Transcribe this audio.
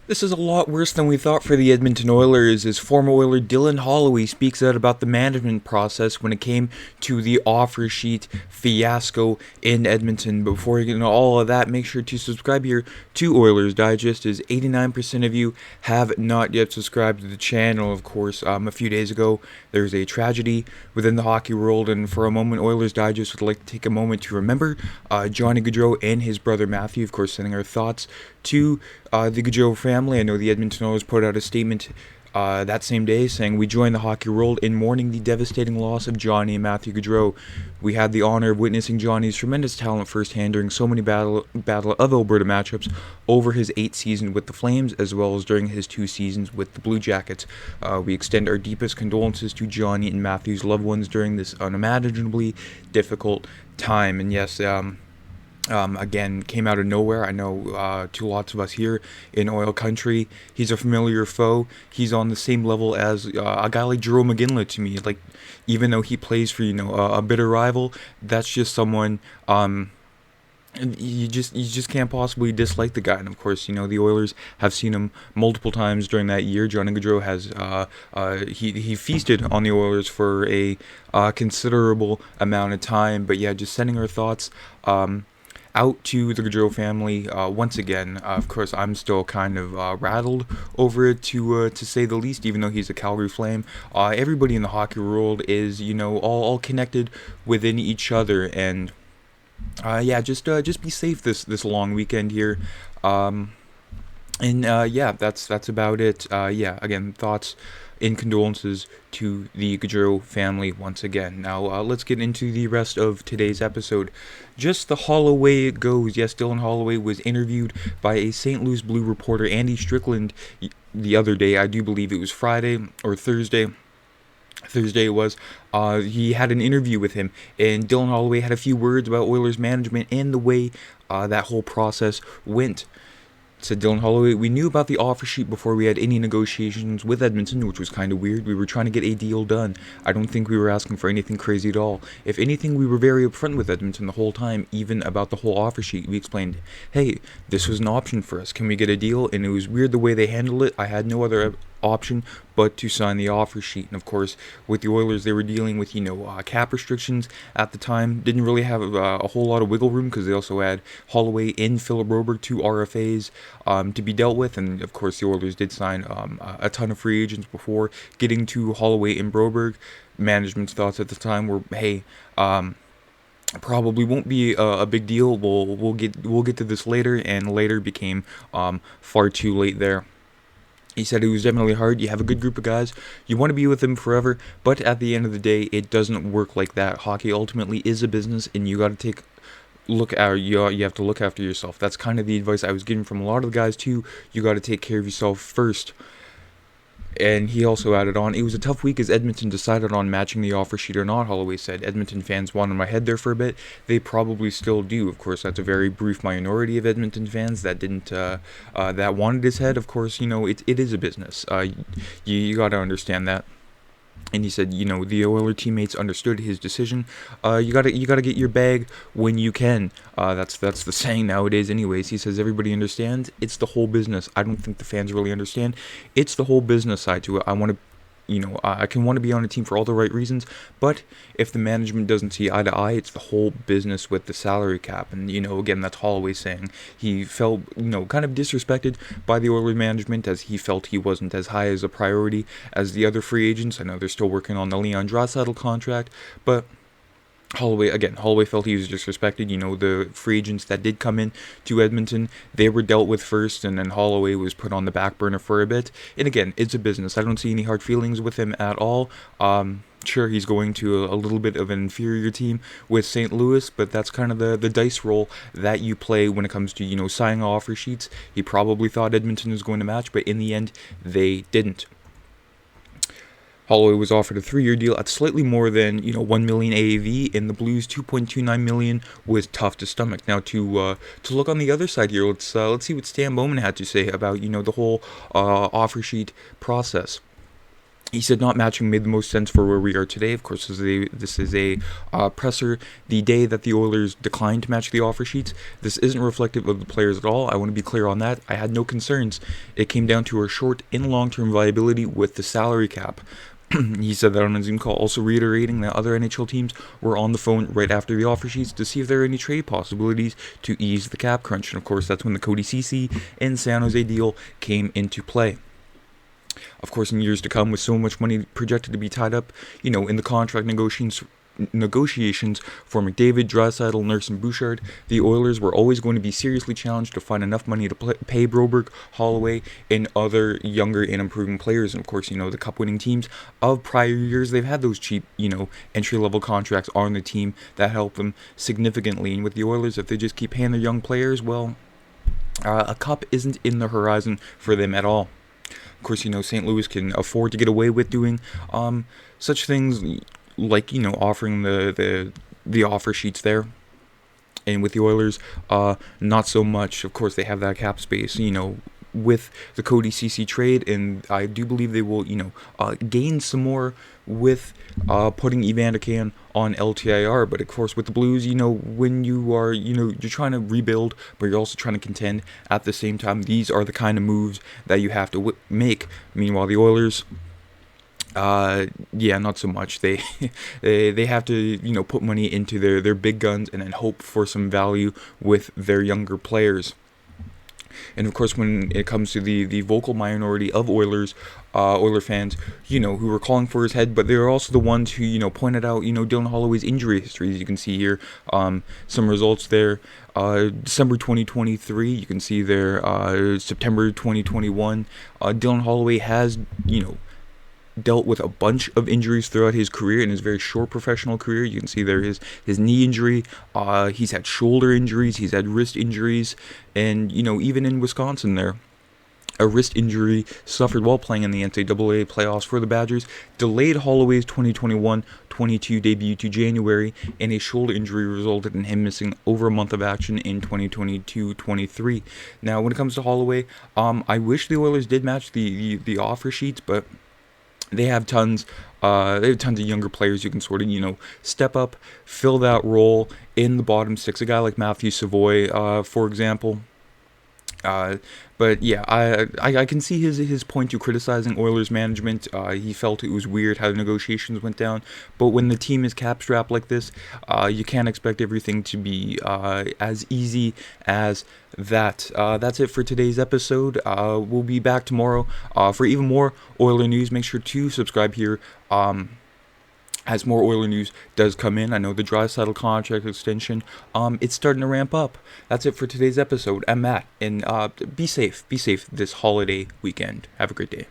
This is a lot worse than we thought for the Edmonton Oilers, as former Oiler Dylan Holloway speaks out about the management process when it came to the offer sheet fiasco in Edmonton. Before you get into all of that, make sure to subscribe here to Oilers Digest, as 89% of you have not yet subscribed to the channel. Of course, a few days ago, there was a tragedy within the hockey world, and for a moment, Oilers Digest would like to take a moment to remember Johnny Gaudreau and his brother Matthew. Of course, sending our thoughts to the Gaudreau family. I know the Edmonton Oilers put out a statement that same day saying, "We join the hockey world in mourning the devastating loss of Johnny and Matthew Gaudreau. We had the honor of witnessing Johnny's tremendous talent firsthand during so many Battle of Alberta matchups over his 8 seasons with the Flames, as well as during his 2 seasons with the Blue Jackets. We extend our deepest condolences to Johnny and Matthew's loved ones during this unimaginably difficult time." And yes, again, came out of nowhere. I know to lots of us here in oil country, he's a familiar foe. He's on the same level as a guy like Jerome McGinley to me. Like, even though he plays for a bitter rival, that's just someone. You just can't possibly dislike the guy. And of course, the Oilers have seen him multiple times during that year. Johnny Gaudreau has he feasted on the Oilers for a considerable amount of time. But yeah, just sending our thoughts out to the Gaudreau family once again. Of course, I'm still kind of rattled over it, to say the least. Even though he's a Calgary Flame, everybody in the hockey world is all connected within each other. And yeah, just be safe this long weekend here. And yeah, that's about it. Yeah, again, thoughts and condolences to the Gaudreau family once again. Now, let's get into the rest of today's episode. Just the Holloway it goes. Yes, Dylan Holloway was interviewed by a St. Louis Blue reporter, Andy Strickland, the other day. I do believe it was Friday or Thursday. Thursday it was. He had an interview with him, and Dylan Holloway had a few words about Oilers management and the way that whole process went. Said Dylan Holloway, "We knew about the offer sheet before we had any negotiations with Edmonton, which was kind of weird. We were trying to get a deal done. I don't think we were asking for anything crazy at all. If anything, we were very upfront with Edmonton the whole time, even about the whole offer sheet. We explained, hey, this was an option for us. Can we get a deal? And it was weird the way they handled it. I had no other option but to sign the offer sheet." And of course, with the Oilers, they were dealing with cap restrictions at the time. Didn't really have a whole lot of wiggle room, because they also had Holloway and Philip Broberg, 2 RFAs to be dealt with. And of course, the Oilers did sign a ton of free agents before getting to Holloway and Broberg. Management's thoughts at the time were, hey, probably won't be a big deal. We'll get to this later, and later became far too late there. He said it was definitely hard. You have a good group of guys. You want to be with them forever. But at the end of the day, it doesn't work like that. Hockey ultimately is a business, and you got to you have to look after yourself. That's kind of the advice I was getting from a lot of the guys too. You got to take care of yourself first. And he also added on, "It was a tough week as Edmonton decided on matching the offer sheet or not." Holloway said, "Edmonton fans wanted my head there for a bit. They probably still do." Of course, that's a very brief minority of Edmonton fans that didn't that wanted his head. Of course, it is a business. You got to understand that. And he said, the Oiler teammates understood his decision. You gotta get your bag when you can. That's the saying nowadays, anyways. He says everybody understands. It's the whole business. I don't think the fans really understand. It's the whole business side to it. I want to. I can want to be on a team for all the right reasons, but if the management doesn't see eye to eye, it's the whole business with the salary cap. And, again, that's Holloway saying he felt, kind of disrespected by the Oilers management, as he felt he wasn't as high as a priority as the other free agents. I know they're still working on the Leon Draisaitl contract, but Holloway felt he was disrespected. The free agents that did come in to Edmonton, they were dealt with first, and then Holloway was put on the back burner for a bit. And again, it's a business. I don't see any hard feelings with him at all. Sure, he's going to a little bit of an inferior team with St. Louis, but that's kind of the dice roll that you play when it comes to, signing offer sheets. He probably thought Edmonton was going to match, but in the end, they didn't. Holloway was offered a 3-year deal at slightly more than $1 million AAV, and the Blues' $2.29 million was tough to stomach. Now to look on the other side here, let's see what Stan Bowman had to say about the whole offer sheet process. He said not matching made the most sense for where we are today. Of course, this is a presser the day that the Oilers declined to match the offer sheets. This isn't reflective of the players at all. I want to be clear on that. I had no concerns. It came down to our short and long-term viability with the salary cap. He said that on a Zoom call, also reiterating that other NHL teams were on the phone right after the offer sheets to see if there are any trade possibilities to ease the cap crunch. And of course, that's when the Cody Ceci and San Jose deal came into play. Of course, in years to come, with so much money projected to be tied up, in the contract negotiations for McDavid, Draisaitl, Nurse, and Bouchard, the Oilers were always going to be seriously challenged to find enough money to pay Broberg, Holloway, and other younger and improving players. And of course, the cup-winning teams of prior years, they've had those cheap, entry-level contracts on the team that help them significantly. And with the Oilers, if they just keep paying their young players, well, a cup isn't in the horizon for them at all. Of course, St. Louis can afford to get away with doing such things like, offering the offer sheets there. And with the Oilers, not so much. Of course, they have that cap space, with the Cody Ceci trade, and I do believe they will, gain some more with putting Evander Kane on LTIR. But of course, with the Blues, when you are, you're trying to rebuild, but you're also trying to contend at the same time. These are the kind of moves that you have to make. Meanwhile, the Oilers, not so much. They they have to, put money into their big guns and then hope for some value with their younger players. And of course, when it comes to the vocal minority of Oiler fans, who were calling for his head, but they are also the ones who, pointed out, Dylan Holloway's injury history. As you can see here, some results there. December 2023, you can see there, September 2021. Dylan Holloway has, dealt with a bunch of injuries throughout his career, in his very short professional career. You can see there his knee injury, he's had shoulder injuries, he's had wrist injuries, and even in Wisconsin there, a wrist injury suffered while playing in the NCAA playoffs for the Badgers delayed Holloway's 2021-22 debut to January, and a shoulder injury resulted in him missing over a month of action in 2022-23. Now, when it comes to Holloway, I wish the Oilers did match the offer sheets, but they have tons of younger players who can sort of, step up, fill that role in the bottom six. A guy like Matthew Savoy, for example. But yeah, I can see his point to criticizing Oilers management. He felt it was weird how the negotiations went down. But when the team is cap-strapped like this, you can't expect everything to be as easy as that. That's it for today's episode. We'll be back tomorrow for even more Oiler news. Make sure to subscribe here. As more Oiler news does come in. I know the Draisaitl contract extension, it's starting to ramp up. That's it for today's episode. I'm Matt, and be safe this holiday weekend. Have a great day.